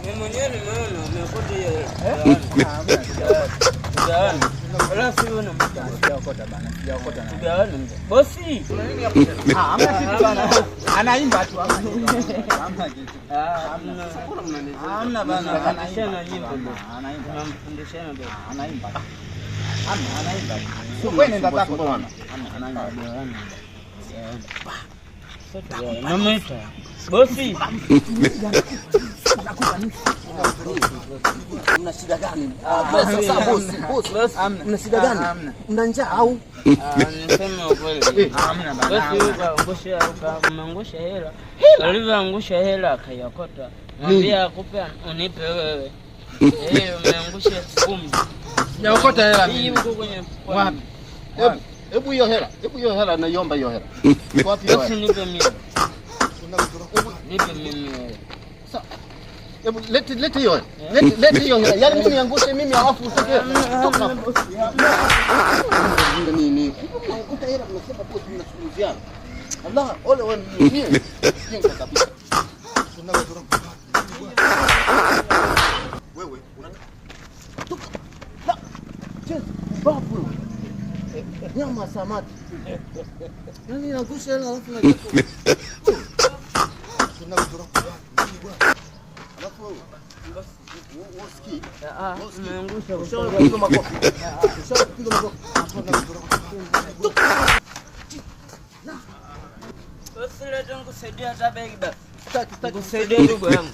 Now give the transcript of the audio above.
Mimi mwenyewe nimeona umekota hiyo. Tugawane. Wala si wewe sijaokota bana. Sijaokota na. Tugawane mzee. Bosi. Kuna nini hapo? Hamna kitu bana. Anaimba tu hamna kitu. Hamna kitu. Hamna bana. Anashana nyimbo. Anaimba. Tunamfundishana bwana. Anaimba. Anaimba. Wewe nenda zako bwana. Anaimba. Mama ita. Bosi. Mna shida gani? Sasa bosi. Mna shida gani? Mna njaa au? Nisema ukweli. Hamna bana. Bosi ukaangusha hela. Alivyoangusha hela akayokota. Mwambie akupe unipe wewe. Umeangusha 10,000. Sijaokota hela mimi. Hii uko kwenye wapi? Hebu hiyo hela naiomba hiyo hela. Wapi wewe? Bosi nipe mimi. Nipe mimi wewe. Hebu leti hiyo. Leti hiyo hela. Yaani mimi niangushe mimi alafu utoke. Toka. Nini? Ukuta hela mnasema bosi mnasuluhiana. Allah, ole wewe mimi. Jinga kabisa. Wewe unatoka. La. Babu. Nyama samaki. Nani niangushe hela alafu na Kusaidia ndugu yangu.